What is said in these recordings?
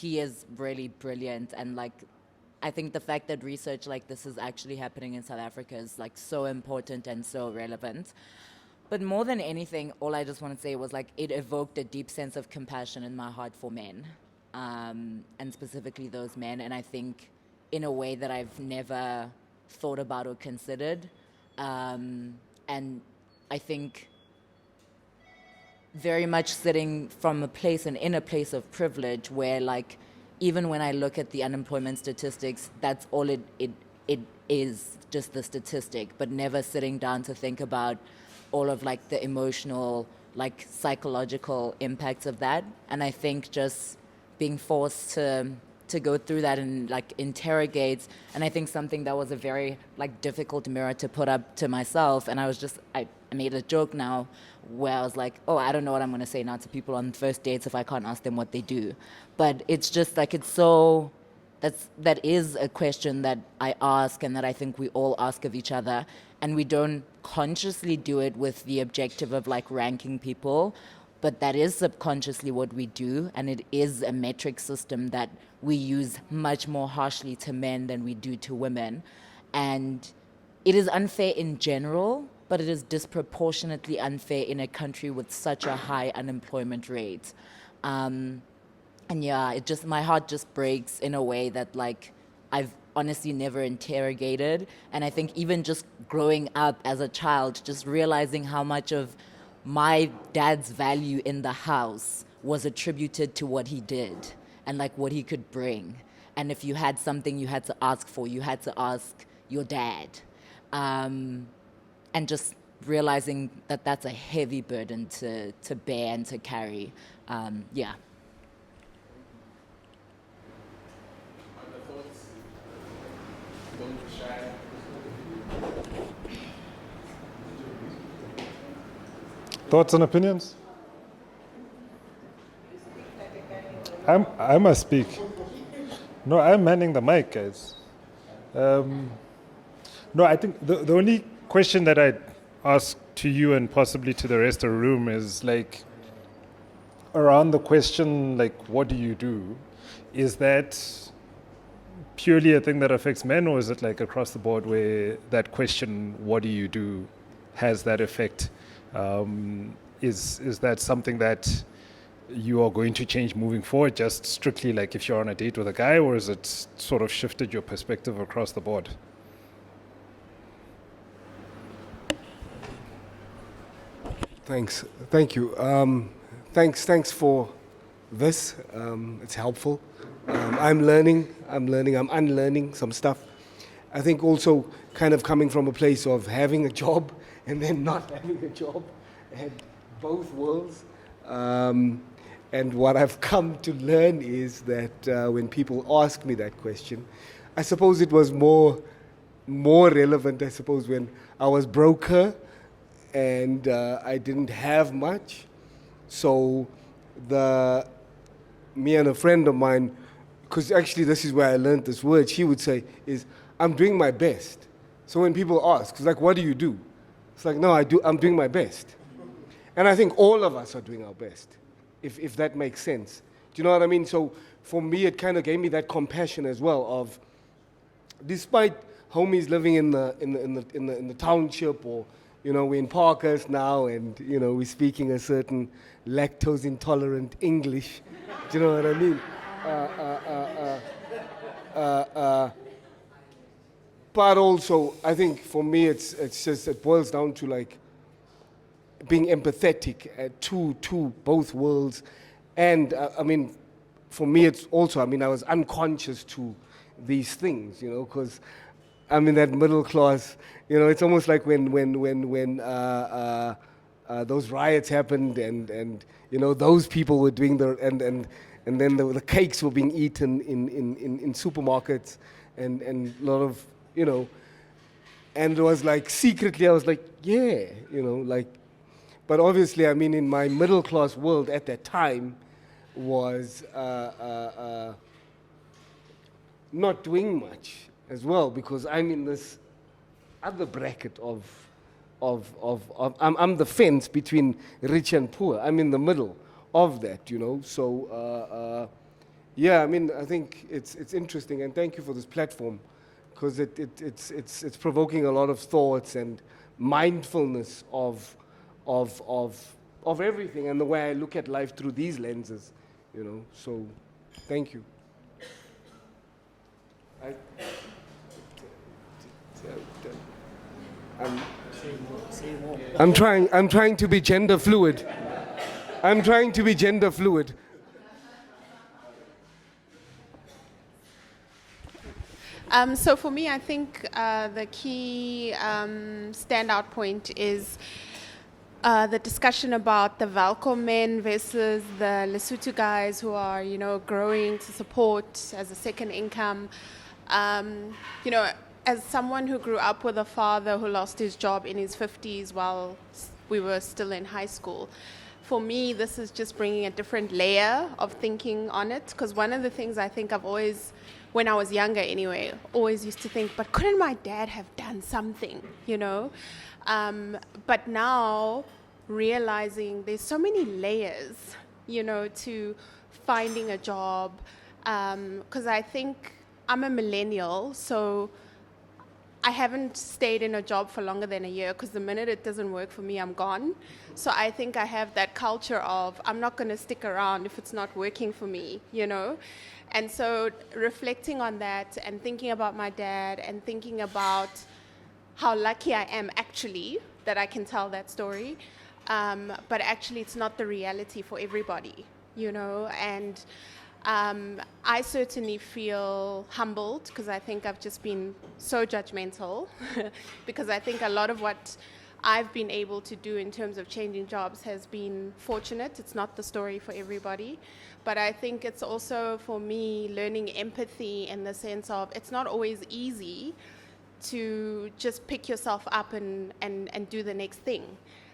he is really brilliant, and like I think the fact that research like this is actually happening in South Africa is like so important and so relevant. But more than anything, all I just want to say was like it evoked a deep sense of compassion in my heart for men, and specifically those men. And I think in a way that I've never thought about or considered. And I think very much sitting from a place and in a place of privilege where like even when I look at the unemployment statistics, that's all it is, just the statistic, but never sitting down to think about all of like the emotional, like psychological impacts of that. And I think just being forced to go through that and like interrogate, and I think something that was a very like difficult mirror to put up to myself, and I made a joke now where I was like, oh, I don't know what I'm going to say now to people on first dates if I can't ask them what they do. But it's just like that is a question that I ask and that I think we all ask of each other, and we don't consciously do it with the objective of like ranking people, but that is subconsciously what we do, and it is a metric system that we use much more harshly to men than we do to women. And it is unfair in general, but it is disproportionately unfair in a country with such a high unemployment rate. And yeah, my heart just breaks in a way that like I've honestly never interrogated. And I think even just growing up as a child, just realizing how much of my dad's value in the house was attributed to what he did and like what he could bring. And if you had something you had to ask for, you had to ask your dad. And just realizing that that's a heavy burden to bear and to carry. Yeah. Other thoughts? Don't be shy. Thoughts and opinions? I must speak. No, I'm manning the mic, guys. No, I think the only question that I'd ask to you and possibly to the rest of the room is like around the question, like, what do you do? Is that purely a thing that affects men, or is it like across the board where that question, what do you do, has that effect? Is that something that you are going to change moving forward, just strictly like if you're on a date with a guy, or is it sort of shifted your perspective across the board? Thank you. Thanks for this. It's helpful. I'm learning, I'm unlearning some stuff. I think also kind of coming from a place of having a job and then not having a job, and both worlds. And what I've come to learn is that when people ask me that question, I suppose it was more relevant, I suppose, when I was broker and I didn't have much. So me and a friend of mine, because actually this is where I learned this word, she would say is, I'm doing my best. So when people ask, it's like, what do you do? It's like, no, I'm doing my best. And I think all of us are doing our best, if that makes sense. Do you know what I mean? So for me, it kind of gave me that compassion as well of, despite homies living in the township, or we're in Parkhurst now, and we're speaking a certain lactose intolerant English. Do you know what I mean? But also, I think for me, it boils down to like being empathetic to both worlds. And I mean, for me, it's also, I was unconscious to these things, because I'm in that middle class, it's almost like when those riots happened and those people were doing and then the cakes were being eaten in supermarkets and a lot of, and it was like secretly I was like, yeah, but obviously, in my middle class world at that time was not doing much as well, because I'm in this other bracket of I'm the fence between rich and poor. I'm in the middle of that, So Yeah, I mean, I think it's interesting, and thank you for this platform, because it's provoking a lot of thoughts and mindfulness of everything, and the way I look at life through these lenses, you know. So, thank you. I'm trying to be gender fluid. I'm trying to be gender fluid. So for me, I think the key standout point is the discussion about the Valco men versus the Lesotho guys who are, you know, growing to support as a second income. You know, as someone who grew up with a father who lost his job in his 50s while we were still in high school, for me, this is just bringing a different layer of thinking on it. Because one of the things I think I've always, when I was younger anyway, always used to think, but couldn't my dad have done something, you know? But now, realizing there's so many layers, you know, to finding a job. Because I think I'm a millennial, so I haven't stayed in a job for longer than a year, because the minute it doesn't work for me, I'm gone. So I think I have that culture of I'm not going to stick around if it's not working for me, you know? And so reflecting on that and thinking about my dad and thinking about how lucky I am actually that I can tell that story. But actually it's not the reality for everybody, you know? And I certainly feel humbled, because I think I've just been so judgmental because I think a lot of what I've been able to do in terms of changing jobs has been fortunate. It's not the story for everybody. But I think it's also, for me, learning empathy in the sense of it's not always easy to just pick yourself up and do the next thing,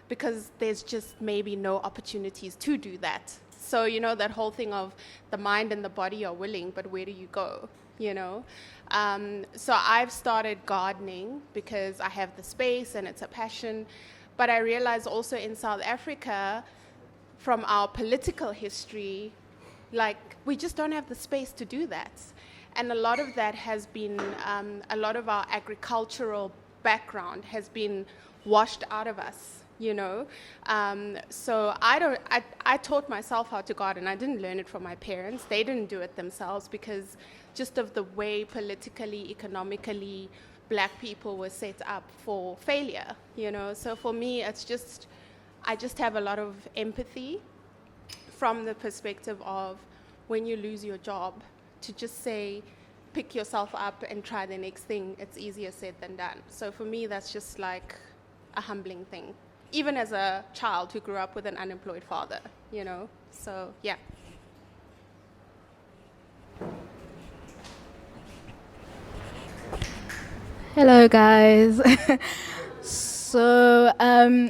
because there's just maybe no opportunities to do that. So, you know, that whole thing of the mind and the body are willing, but where do you go, you know? So I've started gardening because I have the space and it's a passion. But I realize also in South Africa, from our political history, like, we just don't have the space to do that. And a lot of that has been, a lot of our agricultural background has been washed out of us. You know, so I taught myself how to garden. I didn't learn it from my parents. They didn't do it themselves because just of the way politically, economically, black people were set up for failure, you know. So for me, it's just, I just have a lot of empathy from the perspective of when you lose your job, to just say, pick yourself up and try the next thing. It's easier said than done. So for me, that's just like a humbling thing. Even as a child who grew up with an unemployed father, you know? So, yeah. Hello, guys. So,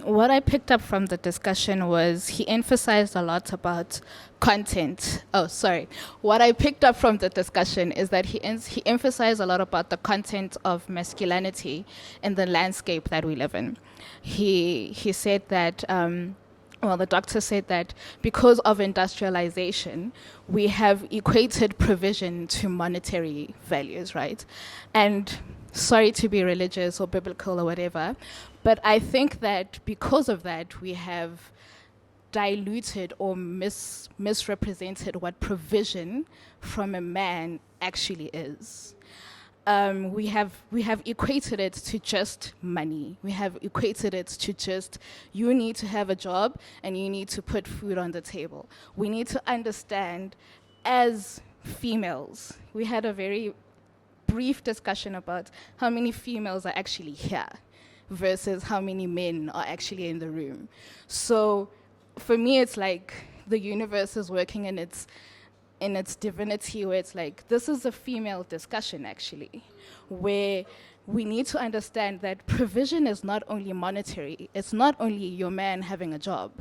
what I picked up from the discussion was he emphasized a lot about content. Oh, sorry. What I picked up from the discussion is that he emphasized a lot about the content of masculinity in the landscape that we live in. He said that, the doctor said that because of industrialization, we have equated provision to monetary values, right? And sorry to be religious or biblical or whatever, but I think that because of that, we have diluted or misrepresented what provision from a man actually is. We have equated it to just money. We have equated it to just, you need to have a job and you need to put food on the table. We need to understand, as females, we had a very brief discussion about how many females are actually here versus how many men are actually in the room. So for me, it's like the universe is working in its divinity, where it's like, this is a female discussion actually, where we need to understand that provision is not only monetary, it's not only your man having a job,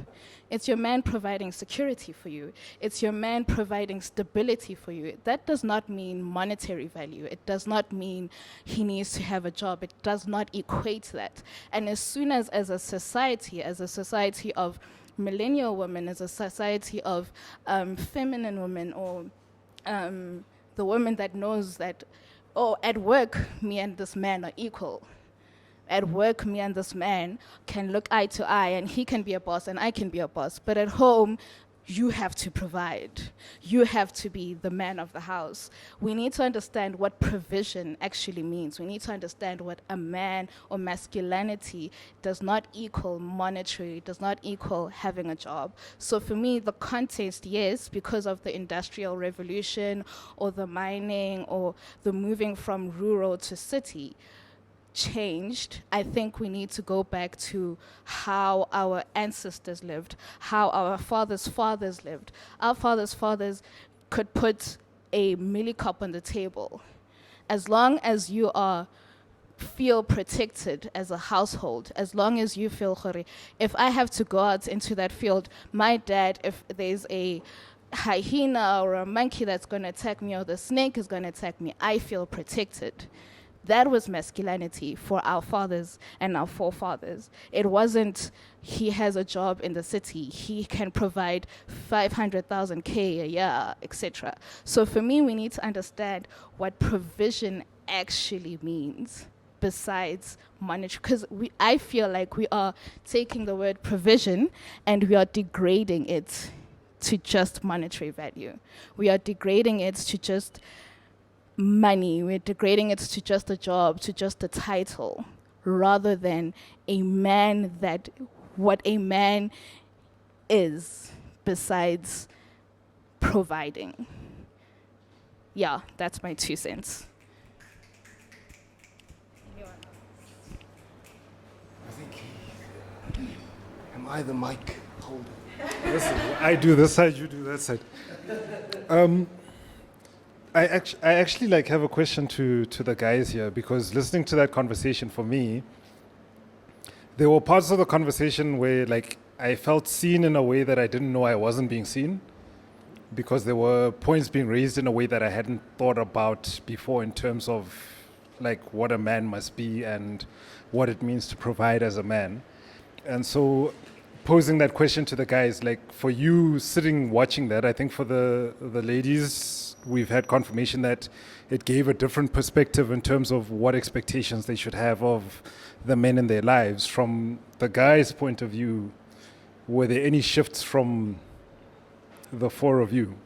it's your man providing security for you, it's your man providing stability for you. That does not mean monetary value, it does not mean he needs to have a job, it does not equate that. And as soon as a society of millennial women, as a society of feminine women or the woman that knows that, oh, at work, me and this man are equal. At work, me and this man can look eye to eye, and he can be a boss and I can be a boss. But at home, you have to provide. You have to be the man of the house. We need to understand what provision actually means. We need to understand what a man or masculinity does not equal monetary, does not equal having a job. So for me, the context, yes, because of the Industrial Revolution or the mining or the moving from rural to city, changed. I think we need to go back to how our ancestors lived, how our fathers' fathers lived. Our fathers' fathers could put a millie cup on the table. As long as you feel protected as a household, as long as you feel khore, if I have to go out into that field, my dad, if there's a hyena or a monkey that's going to attack me or the snake is going to attack me, I feel protected. That was masculinity for our fathers and our forefathers. It wasn't, he has a job in the city, he can provide 500,000 K a year, etc. So for me, we need to understand what provision actually means besides monetary, because I feel like we are taking the word provision and we are degrading it to just monetary value. We are degrading it to just money, we're degrading it to just a job, to just a title, rather than what a man is besides providing. Yeah, that's my 2 cents. I think am I the mic holder? Listen, I do this side, you do that side. I actually have a question to the guys here, because listening to that conversation, for me, there were parts of the conversation where I felt seen in a way that I didn't know I wasn't being seen, because there were points being raised in a way that I hadn't thought about before in terms of what a man must be and what it means to provide as a man. And so posing that question to the guys, for you sitting watching that, I think for the ladies, we've had confirmation that it gave a different perspective in terms of what expectations they should have of the men in their lives. From the guy's point of view, were there any shifts from the four of you?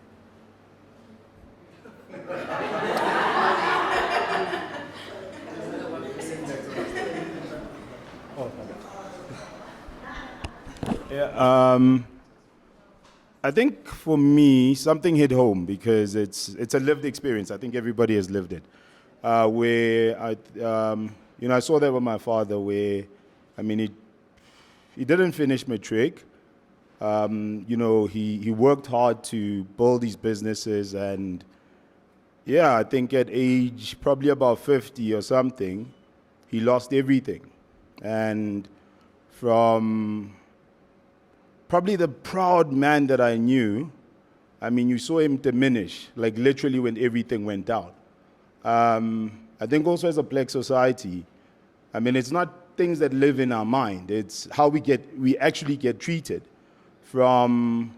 Yeah, I think for me, something hit home because it's a lived experience. I think everybody has lived it. Where I saw that with my father. Where, he didn't finish matric. He worked hard to build these businesses, and I think at age probably about 50 or something, he lost everything, and from probably the proud man that I knew, you saw him diminish, literally when everything went down. I think also as a black society, it's not things that live in our mind, it's how we actually get treated. From,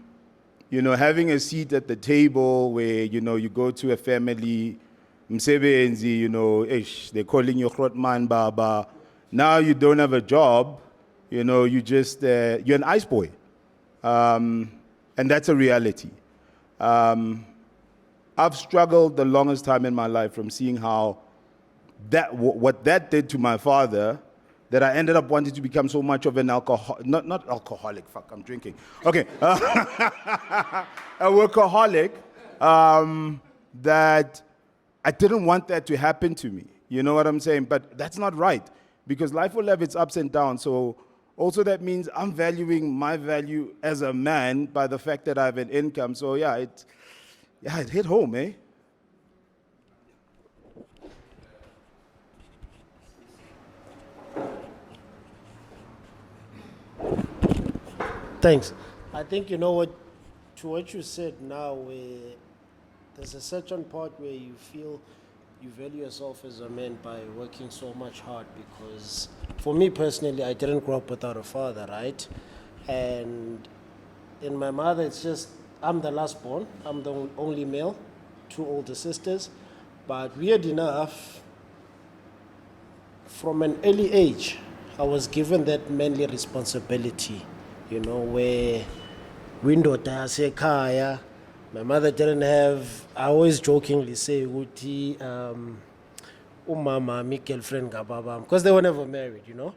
having a seat at the table where, you go to a family, msebenzi, they're calling you Grotman Baba. Now you don't have a job, you just, you're an ice boy. And that's a reality. I've struggled the longest time in my life from seeing how what that did to my father, that I ended up wanting to become so much of an not alcoholic, fuck, I'm drinking. Okay. A workaholic, that I didn't want that to happen to me. You know what I'm saying? But that's not right, because life will have its ups and downs. So also that means I'm valuing my value as a man by the fact that I have an income. So it hit home, eh? Thanks. I think to what you said now, where there's a certain part where you feel you value yourself as a man by working so much hard, because for me personally, I didn't grow up without a father, right? And in my mother, it's just, I'm the last born, I'm the only male. two older sisters. But weird enough, from an early age, I was given that manly responsibility, you know, where window kaya. My mother didn't have, I always jokingly say, Uti, umama, mi girlfriend, gababa, because they were never married, you know.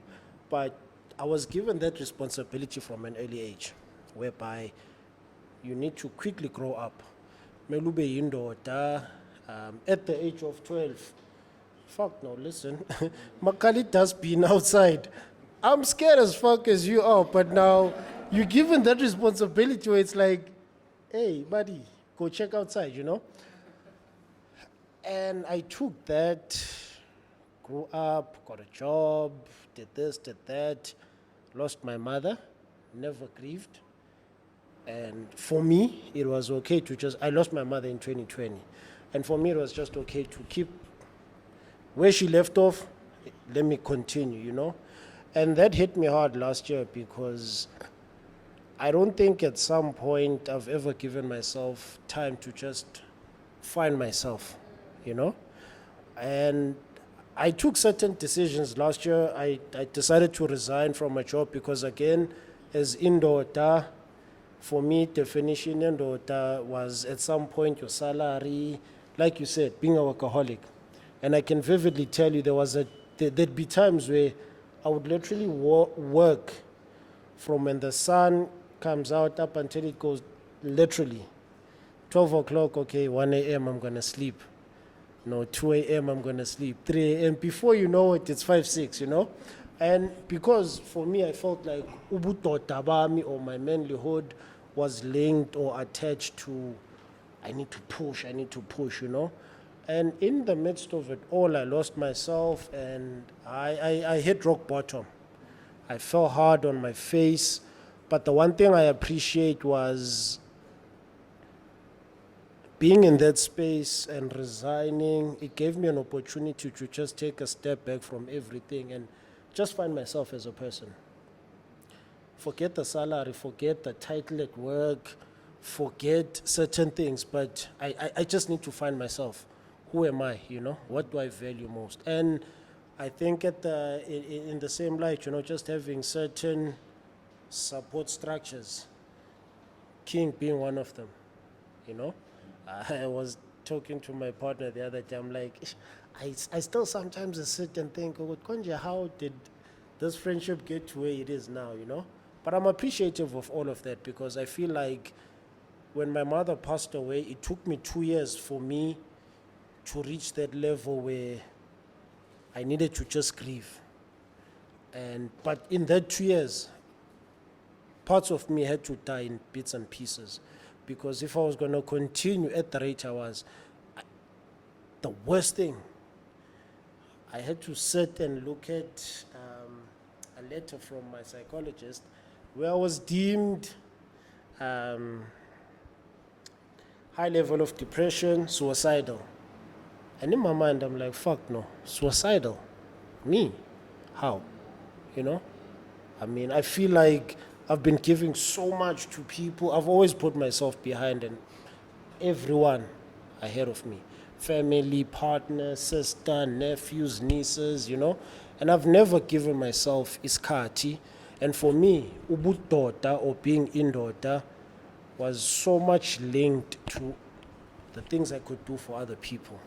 But I was given that responsibility from an early age, whereby you need to quickly grow up. Melube yindota, at the age of 12, fuck no, listen, Makali does been outside. I'm scared as fuck as you are, but now you're given that responsibility where it's like, hey, buddy, go check outside, you know? And I took that, grew up, got a job, did this, did that, lost my mother, never grieved. And for me, it was okay to just, I lost my mother in 2020. And for me, it was just okay to keep where she left off, let me continue, you know? And that hit me hard last year because I don't think at some point I've ever given myself time to just find myself, you know? And I took certain decisions last year. I decided to resign from my job because, again, as Indota, for me, definition Indota was at some point your salary, like you said, being a workaholic. And I can vividly tell you there'd be times where I would literally work from when the sun comes out up until it goes literally 12 o'clock, okay, 1 a.m. I'm going to sleep. No, 2 a.m. I'm going to sleep. 3 a.m. Before you know it, it's 5, 6, you know? And because for me, I felt like Ubuto Tabami or my manlyhood was linked or attached to, I need to push, you know? And in the midst of it all, I lost myself and I hit rock bottom. I fell hard on my face. But the one thing I appreciate was being in that space and resigning. It gave me an opportunity to just take a step back from everything and just find myself as a person. Forget the salary, forget the title at work, forget certain things, but I just need to find myself. Who am I, you know? What do I value most? And I think in the same light, you know, just having certain support structures, King being one of them, you know? I was talking to my partner the other day, I'm like, I still sometimes sit and think, oh, Konja, how did this friendship get to where it is now, you know? But I'm appreciative of all of that because I feel like when my mother passed away, it took me 2 years for me to reach that level where I needed to just grieve. But in that 2 years, parts of me had to die in bits and pieces because if I was going to continue at the rate I was, the worst thing, I had to sit and look at a letter from my psychologist where I was deemed high level of depression, suicidal. And in my mind, I'm like, fuck no, suicidal? Me? How? You know? I mean, I feel like I've been giving so much to people. I've always put myself behind and everyone ahead of me. Family, partner, sister, nephews, nieces, you know? And I've never given myself iskati. And for me, ubutota or being indota was so much linked to the things I could do for other people.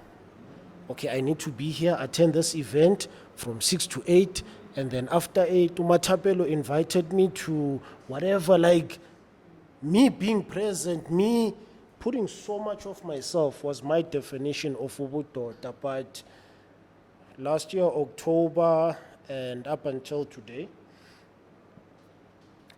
Okay, I need to be here, attend this event from 6 to 8, and then after 8, Umatapelo invited me to whatever, like me being present, me putting so much of myself was my definition of Ubutota. But last year, October, and up until today,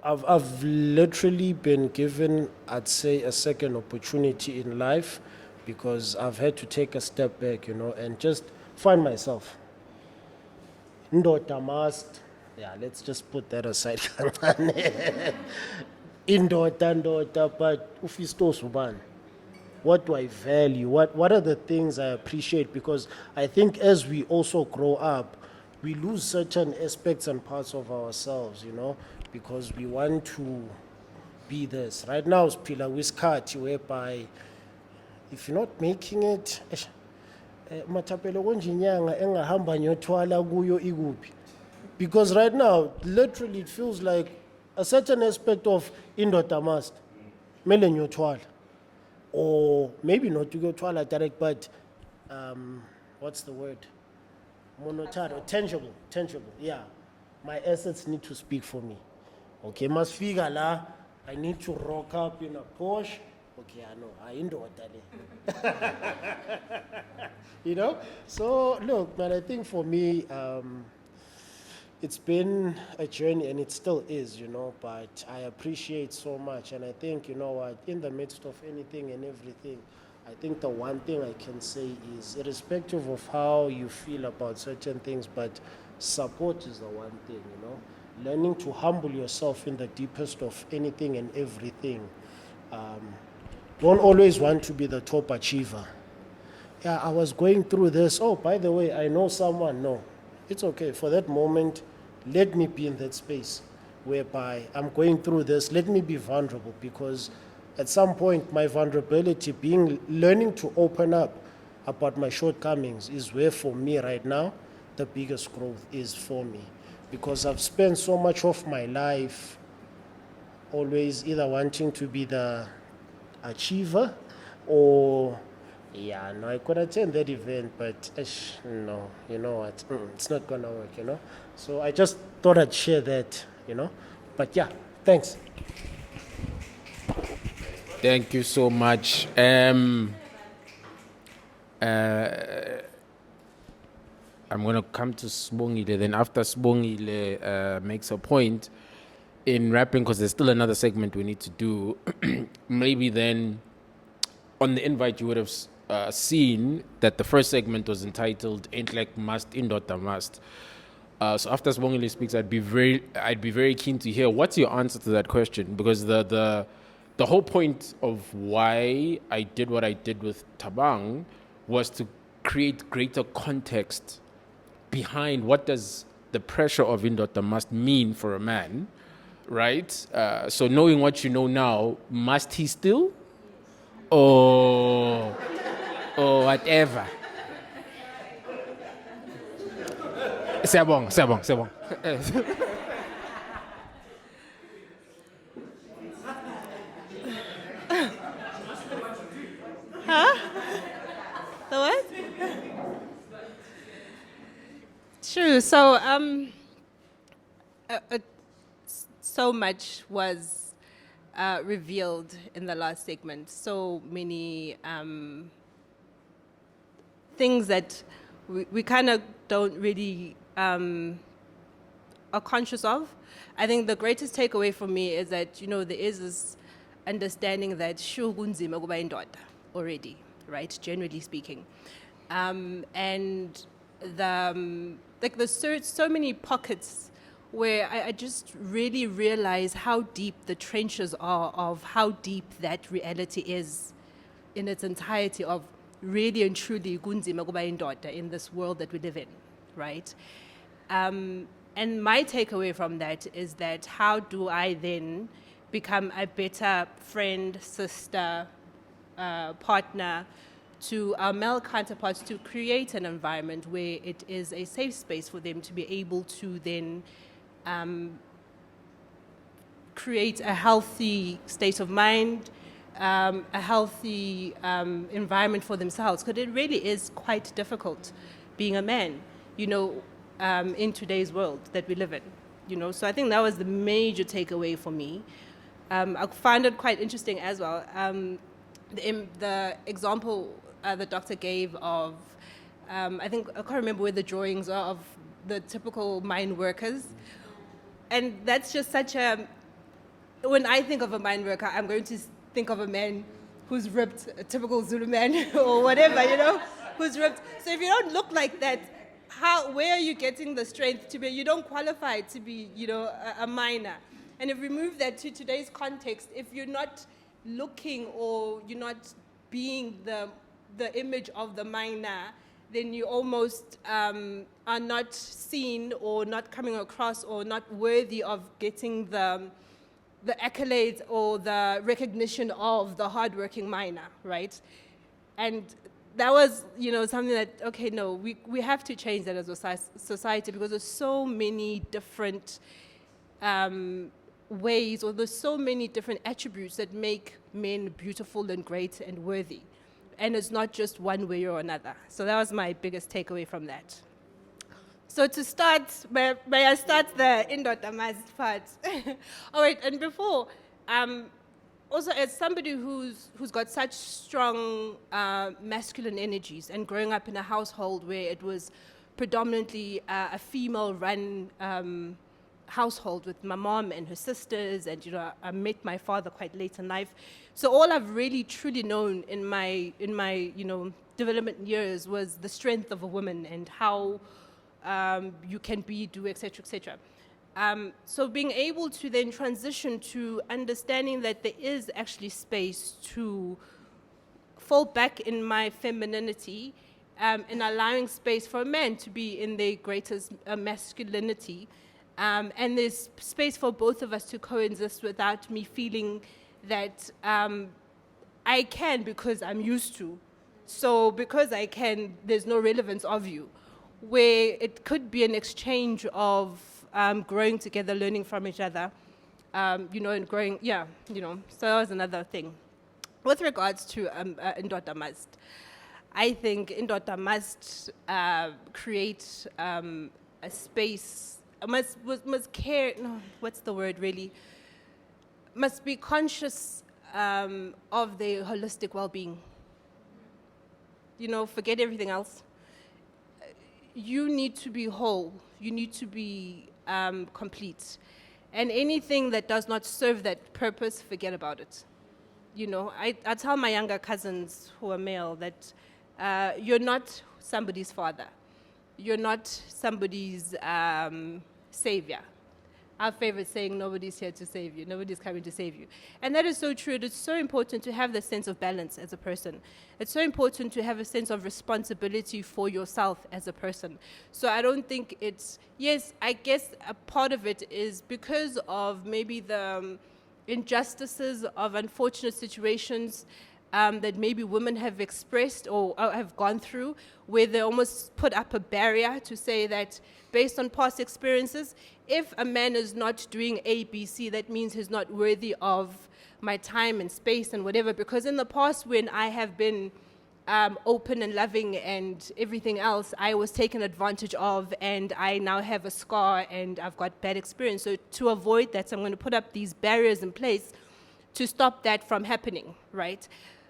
I've literally been given, I'd say, a second opportunity in life because I've had to take a step back, you know, and just find myself. Indodamust, yeah, let's just put that aside. Indota, but ufisto suban. What do I value? What are the things I appreciate? Because I think as we also grow up, we lose certain aspects and parts of ourselves, you know, because we want to be this. Right now, it's Pila Wiskati, whereby If you're not making it, matapelo konjinyanga engahamba nyothwala kuyo ikuphi. Because right now, literally, it feels like a certain aspect of Indodamust, mele nyothwala. Or maybe not to go twala direct, but what's the word? Monetary, tangible, yeah. My assets need to speak for me. Okay, must figure la, I need to rock up in a Porsche. Okay, I know, I indoor you know? So, look, man, I think for me, it's been a journey and it still is, you know, but I appreciate so much. And I think, you know what, in the midst of anything and everything, I think the one thing I can say is, irrespective of how you feel about certain things, but support is the one thing, you know. Learning to humble yourself in the deepest of anything and everything. Don't always want to be the top achiever. Yeah, I was going through this. Oh, by the way, I know someone. No, it's okay. For that moment, let me be in that space whereby I'm going through this. Let me be vulnerable, because at some point, my vulnerability, learning to open up about my shortcomings, is where for me right now, the biggest growth is for me. Because I've spent so much of my life always either wanting to be the achiever or, yeah, no, I could attend that event, but no, you know what, it's not gonna work, you know. So I just thought I'd share that, you know. But yeah, thanks. Thank you so much. I'm going to come to Sbongile. Then after Sbongile makes a point in wrapping, because there's still another segment we need to do, maybe then on the invite you would have seen that the first segment was entitled Intellect Must, Indodamust. So after Sbongile speaks, I'd be very keen to hear what's your answer to that question, because the whole point of why I did what I did with Thabang was to create greater context behind what does the pressure of Indodamust mean for a man, right? So knowing what you know now, must he still? Or whatever. C'est bon. The what? True. So, so much was revealed in the last segment. So many things that we kind of don't really are conscious of. I think the greatest takeaway for me is that, you know, there is this understanding that kunzima kuba indoda already, right? Generally speaking, and there's so many pockets where I just really realize how deep the trenches are of how deep that reality is in its entirety of really and truly kunzima kuba indoda in this world that we live in, right? And my takeaway from that is that how do I then become a better friend, sister, partner to our male counterparts, to create an environment where it is a safe space for them to be able to then create a healthy state of mind, a healthy environment for themselves. Because it really is quite difficult being a man, you know, in today's world that we live in, you know. So I think that was the major takeaway for me. I found it quite interesting as well. The example the doctor gave of, I can't remember where the drawings are of the typical mine workers. And that's just such when I think of a mine worker, I'm going to think of a man who's ripped, a typical Zulu man or whatever, you know, who's ripped. So if you don't look like that, where are you getting the strength to be? You don't qualify to be, you know, a miner. And if we move that to today's context, if you're not looking or you're not being the image of the miner, then you almost are not seen or not coming across or not worthy of getting the accolades or the recognition of the hardworking miner, right? And that was, something that, okay, no, we have to change that as a society, because there's so many different ways, or there's so many different attributes that make men beautiful and great and worthy. And it's not just one way or another. So that was my biggest takeaway from that. So to start, may I start the Indodamust part? Oh wait, and before, also as somebody who's got such strong masculine energies, and growing up in a household where it was predominantly a female-run household with my mom and her sisters, and I met my father quite late in life. So all I've really truly known in my development years was the strength of a woman and how you can do, etc., etc. So being able to then transition to understanding that there is actually space to fall back in my femininity, and allowing space for a man to be in their greatest masculinity. And there's space for both of us to coexist without me feeling that I can because I'm used to. So because I can, there's no relevance of you. Where it could be an exchange of growing together, learning from each other, and growing, So that was another thing. With regards to Indodamust, I think Indodamust create a space. Must care. No, what's the word really? Must be conscious of their holistic well-being. Forget everything else. You need to be whole. You need to be complete, and anything that does not serve that purpose, forget about it. I tell my younger cousins who are male that you're not somebody's father. You're not somebody's savior. Our favorite saying, nobody's here to save you. Nobody's coming to save you. And that is so true. It's so important to have the sense of balance as a person. It's so important to have a sense of responsibility for yourself as a person. So I don't think yes, I guess a part of it is because of maybe the injustices of unfortunate situations that maybe women have expressed or have gone through, where they almost put up a barrier to say that based on past experiences, if a man is not doing A, B, C, that means he's not worthy of my time and space and whatever. Because in the past, when I have been open and loving and everything else, I was taken advantage of, and I now have a scar and I've got bad experience. So to avoid that, I'm going to put up these barriers in place to stop that from happening, right?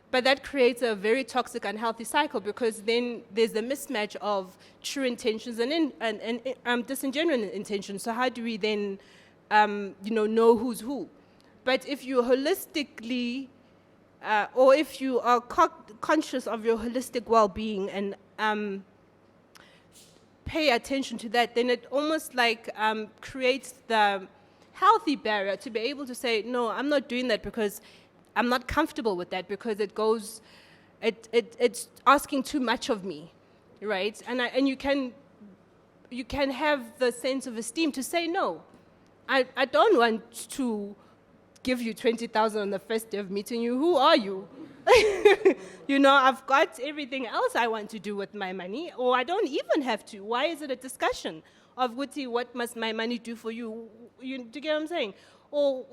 But that creates a very toxic, unhealthy cycle, because then there's a mismatch of true intentions and disingenuous intentions. So how do we then, know who's who? But if you holistically, or if you are conscious of your holistic well-being and pay attention to that, then it almost like creates the healthy barrier to be able to say, no, I'm not doing that because I'm not comfortable with that, because it's asking too much of me, right? And you can have the sense of esteem to say no. I don't want to give you 20,000 on the first day of meeting you. Who are you? I've got everything else I want to do with my money, or I don't even have to. Why is it a discussion of what must my money do for you? Do you get what I'm saying? Or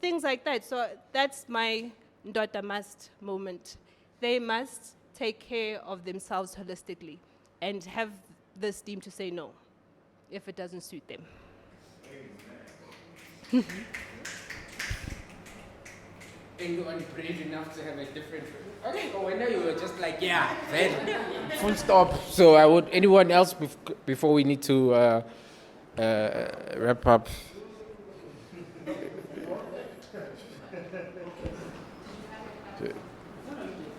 things like that. So that's my Indodamust moment. They must take care of themselves holistically and have the esteem to say no if it doesn't suit them. And you are brave enough to have a different... Okay, I know you were just like, yeah, then full stop. So I would... Anyone else before we need to wrap up?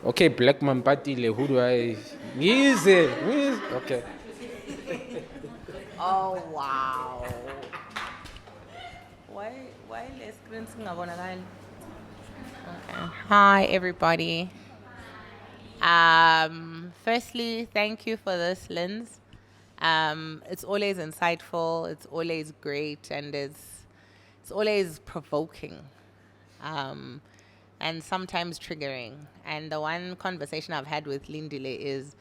Okay, Black Mampatile, who do I... Easy. Okay. Oh, wow. Why less screen singabonakali? Okay. Hi, everybody. Firstly, thank you for this, Linz. It's always insightful, it's always great, and it's always provoking. And and sometimes triggering. And the one conversation I've had with Lindile is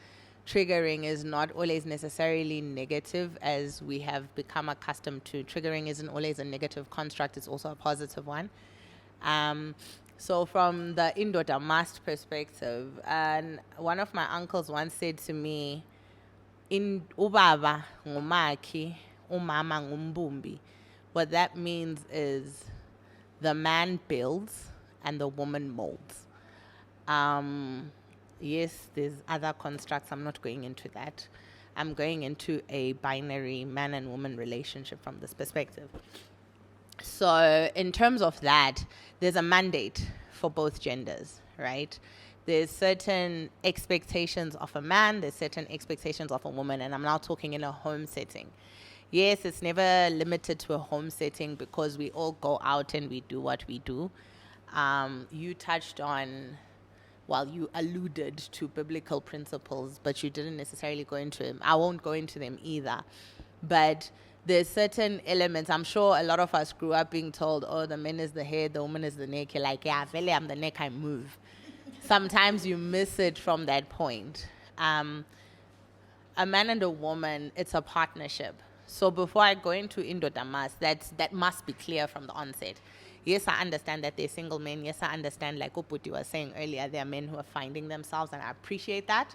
triggering is not always necessarily negative as we have become accustomed to. Triggering isn't always a negative construct, it's also a positive one. So from the Indodamust perspective, and one of my uncles once said to me, "In ubaba ngumaki, umama ngumbumbi." What that means is the man builds and the woman molds. Yes, there's other constructs. I'm not going into that. I'm going into a binary man and woman relationship from this perspective. So in terms of that, there's a mandate for both genders, right? There's certain expectations of a man, there's certain expectations of a woman, and I'm now talking in a home setting. Yes, it's never limited to a home setting because we all go out and we do what we do. You touched on, well, you alluded to biblical principles, but you didn't necessarily go into them. I won't go into them either. But there's certain elements. I'm sure a lot of us grew up being told, oh, the man is the head, the woman is the neck. You're like, yeah, really, I'm the neck, I move. Sometimes you miss it from that point. A man and a woman, it's a partnership. So before I go into Indodamust, that must be clear from the onset. Yes, I understand that they're single men. Yes, I understand, like Uputi was saying earlier, there are men who are finding themselves, and I appreciate that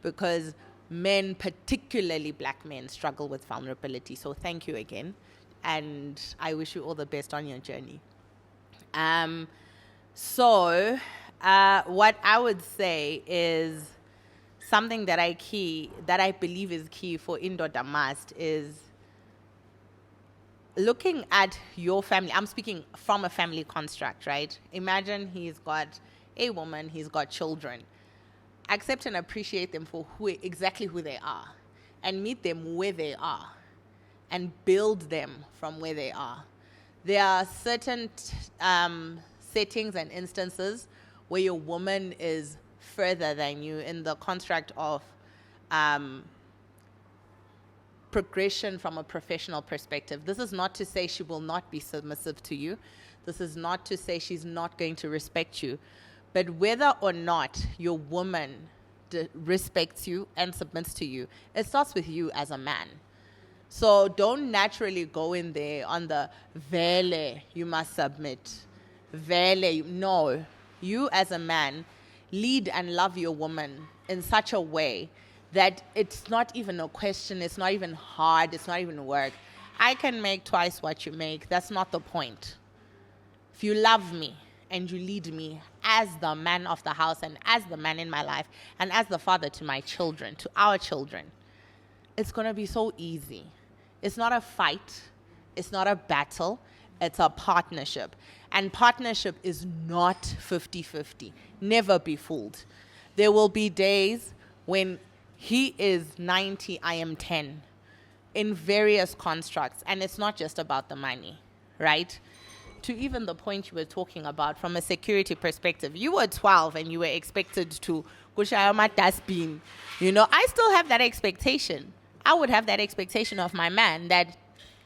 because men, particularly black men, struggle with vulnerability. So thank you again, and I wish you all the best on your journey. What I would say is something that I believe is key for Indodamust is looking at your family. I'm speaking from a family construct, right? Imagine he's got a woman, he's got children. Accept and appreciate them for exactly who they are, and meet them where they are, and build them from where they are. There are certain settings and instances where your woman is further than you in the construct of progression from a professional perspective. This is not to say she will not be submissive to you. This is not to say she's not going to respect you. But whether or not your woman respects you and submits to you, it starts with you as a man. So don't naturally go in there on the vele, you must submit. Vele, no. You as a man, lead and love your woman in such a way that it's not even a question, it's not even hard, it's not even work. I can make twice what you make. That's not the point. If you love me and you lead me as the man of the house and as the man in my life and as the father to my children, to our children, it's going to be so easy. It's not a fight. It's not a battle. It's a partnership. And partnership is not 50-50. Never be fooled. There will be days when he is 90, I am 10, in various constructs. And it's not just about the money, right? To even the point you were talking about from a security perspective, you were 12 and you were expected to kushayama dustbin. You know, I still have that expectation. I would have that expectation of my man that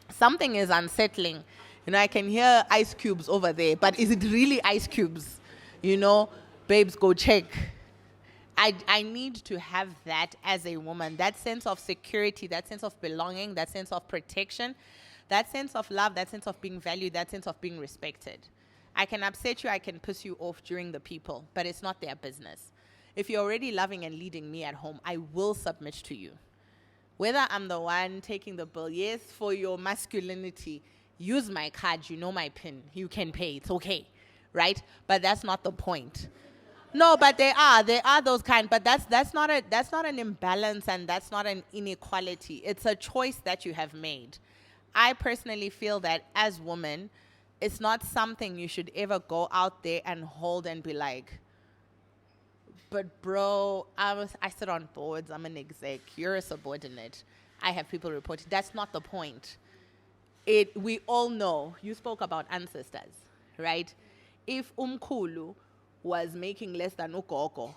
something is unsettling. You know, I can hear ice cubes over there, but is it really ice cubes? You know, babes, go check. I need to have that as a woman, that sense of security, that sense of belonging, that sense of protection, that sense of love, that sense of being valued, that sense of being respected. I can upset you, I can piss you off during the people, but it's not their business. If you're already loving and leading me at home, I will submit to you. Whether I'm the one taking the bill, yes, for your masculinity, use my card, you know my PIN, you can pay, it's okay, right? But that's not the point. No, but there are those kind, but that's not an imbalance and that's not an inequality. It's a choice that you have made. I personally feel that as women, it's not something you should ever go out there and hold and be like, but bro, I sit on boards, I'm an exec, you're a subordinate, I have people reporting. That's not the point. We all know, you spoke about ancestors, right? If Umkulu was making less than Ukoko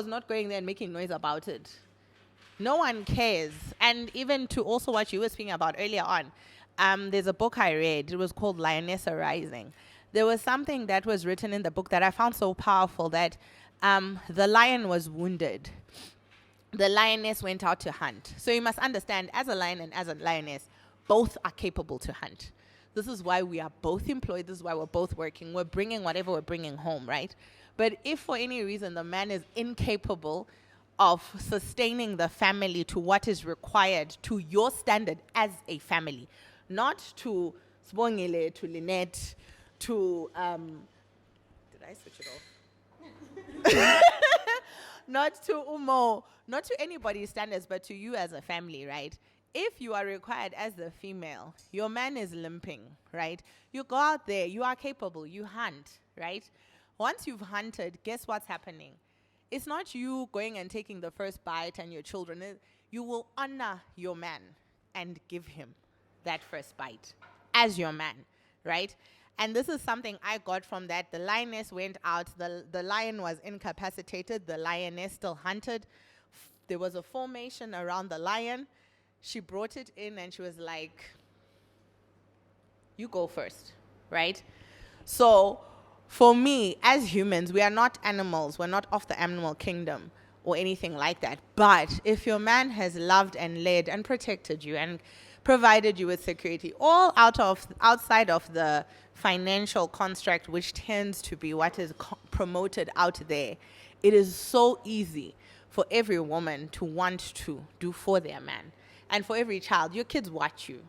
is not going there and making noise about it. No one cares. And even to also what you were speaking about earlier on, there's a book I read, it was called Lioness Arising. there was something that was written in the book that I found so powerful, that the lion was wounded. The lioness went out to hunt. So you must understand, as a lion and as a lioness, both are capable to hunt. This is why we are both employed. This is why we're both working. We're bringing whatever we're bringing home, right? But if for any reason the man is incapable of sustaining the family to what is required to your standard as a family, not to Sbongile, to Lynette, to, did I switch it off? Not to Umo, not to anybody's standards, but to you as a family, right? If you are required as the female, your man is limping, right? You go out there, you are capable, you hunt, right? Once you've hunted, guess what's happening? It's not you going and taking the first bite and your children. You will honor your man and give him that first bite as your man, right? And this is something I got from that. The lioness went out. The lion was incapacitated. The lioness still hunted. There was a formation around the lion. She brought it in and she was like, you go first, right? So for me, as humans, we are not animals. We're not of the animal kingdom or anything like that. But if your man has loved and led and protected you and provided you with security, all outside of the financial construct, which tends to be what is promoted out there, it is so easy for every woman to want to do for their man. And for every child, your kids watch you,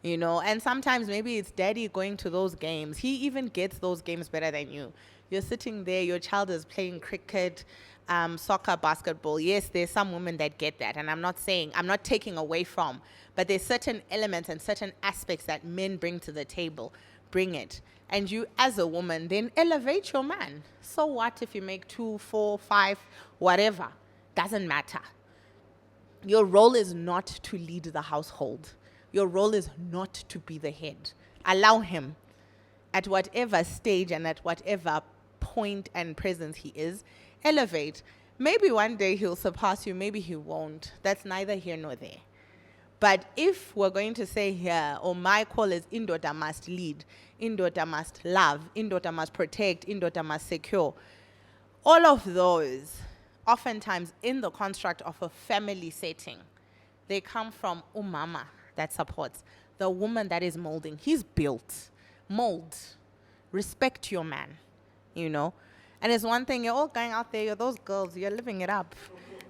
you know, and sometimes maybe it's daddy going to those games. He even gets those games better than you. You're sitting there, your child is playing cricket, soccer, basketball. Yes, there's some women that get that, and I'm not taking away from, but there's certain elements and certain aspects that men bring to the table. Bring it. And you, as a woman, then elevate your man. So what if you make 2, 4, 5, whatever? Doesn't matter. Your role is not to lead the household. Your role is not to be the head. Allow him, at whatever stage and at whatever point and presence he is, elevate. Maybe one day he'll surpass you, maybe he won't. That's neither here nor there. But if we're going to say here, or my call is Indodamust lead, Indodamust love, Indodamust protect, Indodamust secure, all of those, oftentimes in the construct of a family setting, they come from umama that supports, the woman that is molding. He's built. Mold. Respect your man, you know. And it's one thing, you're all going out there, you're those girls, you're living it up.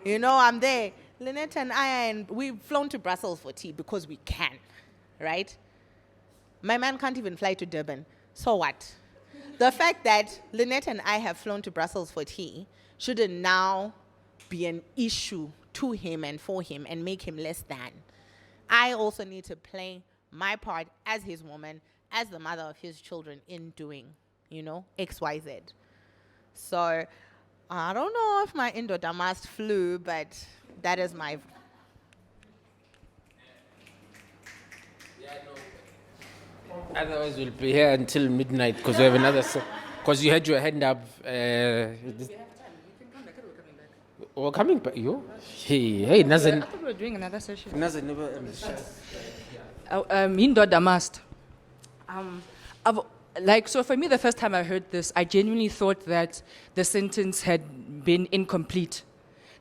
You know, I'm there. Lynette and I, and we've flown to Brussels for tea because we can, right? My man can't even fly to Durban. So what? The fact that Lynette and I have flown to Brussels for tea shouldn't now be an issue to him and for him and make him less than. I also need to play my part as his woman, as the mother of his children in doing, you know, X, Y, Z. So I don't know if my Indodamust flew, but that is my... Otherwise, we'll be here until midnight because we have another... Because you had your hand up. We have time. You can come back. We're coming back. We're coming back. You? Hey, Nazan. I thought we were doing another session. Nazan never... Indodamust. So for me, the first time I heard this, I genuinely thought that the sentence had been incomplete.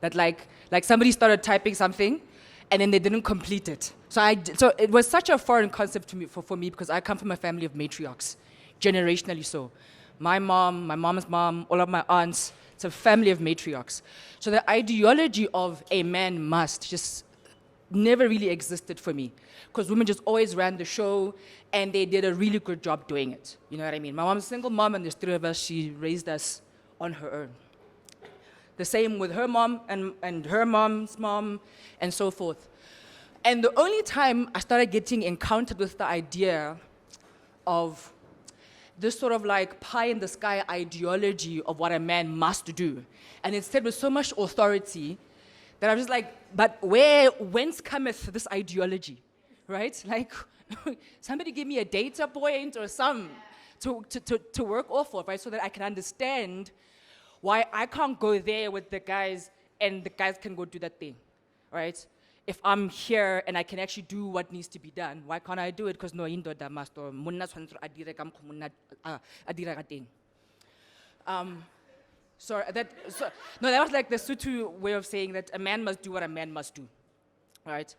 That like somebody started typing something, and then they didn't complete it. So it was such a foreign concept to me for me because I come from a family of matriarchs, generationally so. My mom, my mom's mom, all of my aunts, it's a family of matriarchs. So the ideology of a man must just never really existed for me because women just always ran the show and they did a really good job doing it. You know what I mean? My mom's a single mom and there's 3 of us. She raised us on her own. The same with her mom and her mom's mom and so forth. And the only time I started getting encountered with the idea of this sort of like pie in the sky ideology of what a man must do, and it's said with so much authority that I'm just like, but whence cometh this ideology, right? Like, somebody give me a data point or some to work off of, right? So that I can understand why I can't go there with the guys and the guys can go do that thing, right? if I'm here and I can actually do what needs to be done, why can't I do it? Because no, Indodamust or monna tshwanetse a dire ka mokgwa monna a dira ka teng. No, that was like the Sotho way of saying that a man must do what a man must do, right?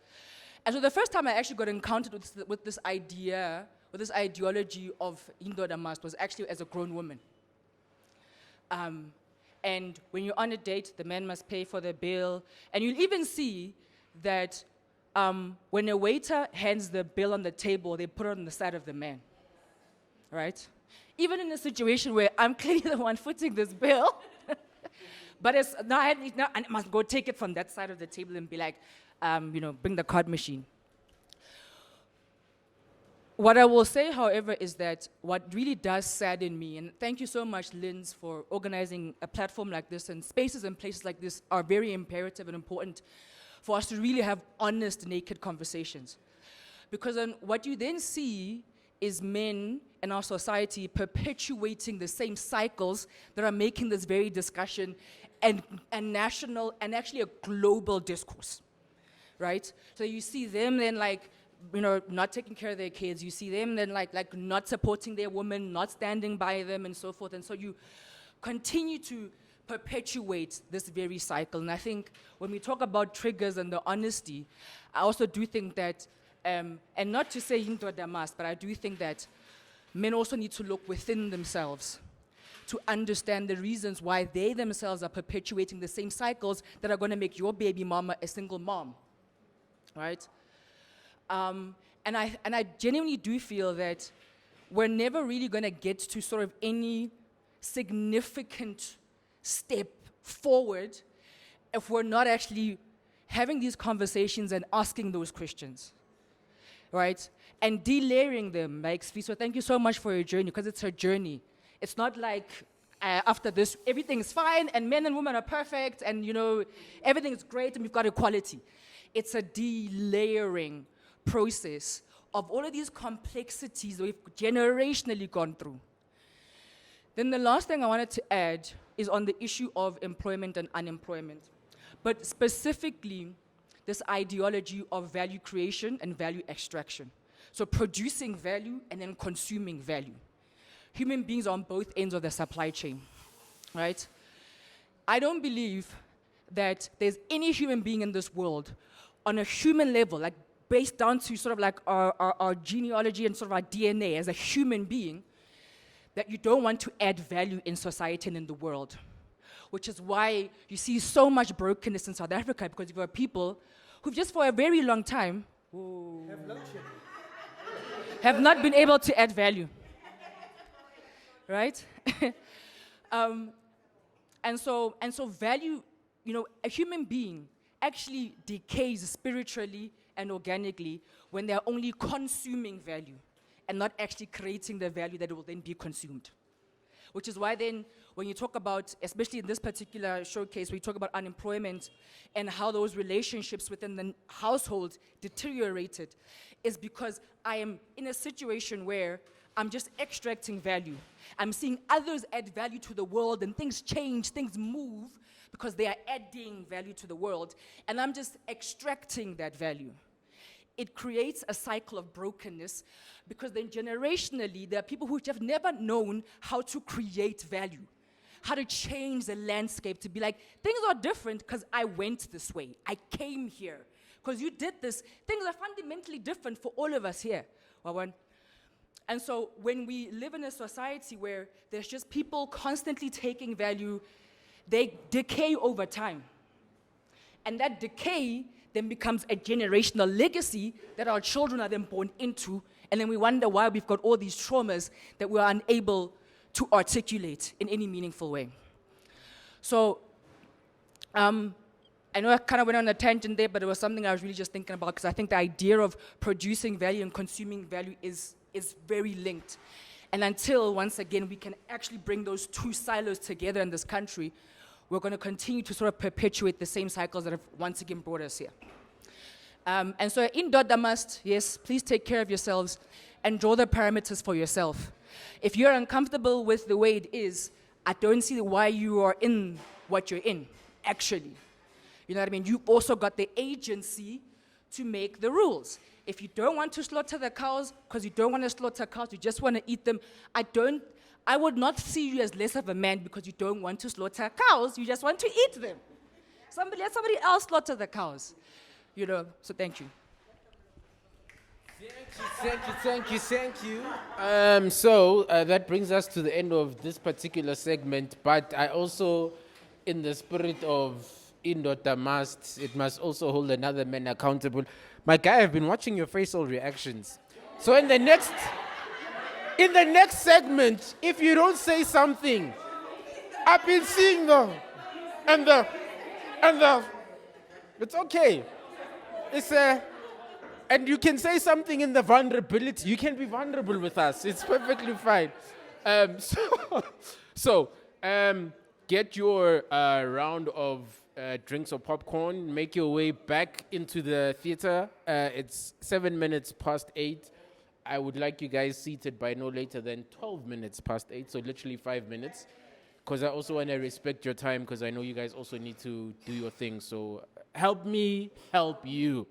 And so the first time I actually got encountered with this idea, with this ideology of Indodamust was actually as a grown woman. And when you're on a date, the man must pay for the bill. And you'll even see that when a waiter hands the bill on the table, they put it on the side of the man, right? Even in a situation where I'm clearly the one footing this bill, but I must go take it from that side of the table and be like, bring the card machine. What I will say, however, is that what really does sadden me, and thank you so much, Linz, for organizing a platform like this, and spaces and places like this are very imperative and important for us to really have honest, naked conversations. Because then what you then see is men in our society perpetuating the same cycles that are making this very discussion and national and actually a global discourse, right? So you see them then not taking care of their kids. You see them then like not supporting their women, not standing by them, and so forth. And so you continue to perpetuate this very cycle. And I think when we talk about triggers and the honesty, I also do think that, and not to say Indodamust, but I do think that men also need to look within themselves to understand the reasons why they themselves are perpetuating the same cycles that are going to make your baby mama a single mom, right? And I genuinely do feel that we're never really going to get to sort of any significant step forward if we're not actually having these conversations and asking those questions, right? And delayering them. Like, Sfiso, thank you so much for your journey, because it's her journey. It's not like after this, everything's fine and men and women are perfect and, everything's great and we've got equality. It's a delayering process of all of these complexities that we've generationally gone through. Then the last thing I wanted to add is on the issue of employment and unemployment, but specifically this ideology of value creation and value extraction. So producing value and then consuming value. Human beings are on both ends of the supply chain, right? I don't believe that there's any human being in this world on a human level, like based down to sort of like our genealogy and sort of our DNA as a human being, that you don't want to add value in society and in the world. Which is why you see so much brokenness in South Africa, because you have people who've just for a very long time have not been able to add value. Right? And so value, a human being actually decays spiritually and organically when they're only consuming value and not actually creating the value that will then be consumed. Which is why then, when you talk about, especially in this particular showcase, we talk about unemployment and how those relationships within the household deteriorated, is because I am in a situation where I'm just extracting value. I'm seeing others add value to the world, and things change, things move, because they are adding value to the world, and I'm just extracting that value. It creates a cycle of brokenness, because then generationally, there are people who have never known how to create value, how to change the landscape, to be like, things are different because I went this way. I came here. Because you did this. Things are fundamentally different for all of us here. And so when we live in a society where there's just people constantly taking value, they decay over time. And that decay then becomes a generational legacy that our children are then born into, and then we wonder why we've got all these traumas that we are unable to articulate in any meaningful way. So, I know I kind of went on a tangent there, but it was something I was really just thinking about, because I think the idea of producing value and consuming value is very linked. And until, once again, we can actually bring those two silos together in this country, we're going to continue to sort of perpetuate the same cycles that have once again brought us here. And so Indodamust, yes, please take care of yourselves and draw the parameters for yourself. If you're uncomfortable with the way it is, I don't see why you are in what you're in, actually. You know what I mean? You've also got the agency to make the rules. If you don't want to slaughter the cows because you don't want to slaughter cows, you just want to eat them, I would not see you as less of a man because you don't want to slaughter cows, you just want to eat them. Let somebody else slaughter the cows. So thank you. Thank you. So that brings us to the end of this particular segment, but I also, in the spirit of Indodamust, it must also hold another man accountable. My guy, I've been watching your facial reactions. So in the next segment, if you don't say something, I've been seeing it's okay. And you can say something in the vulnerability. You can be vulnerable with us. It's perfectly fine. So get your round of drinks or popcorn. Make your way back into the theater. It's 7 minutes past 8. I would like you guys seated by no later than 12 minutes past 8. So literally 5 minutes. Because I also want to respect your time because I know you guys also need to do your thing. So help me help you.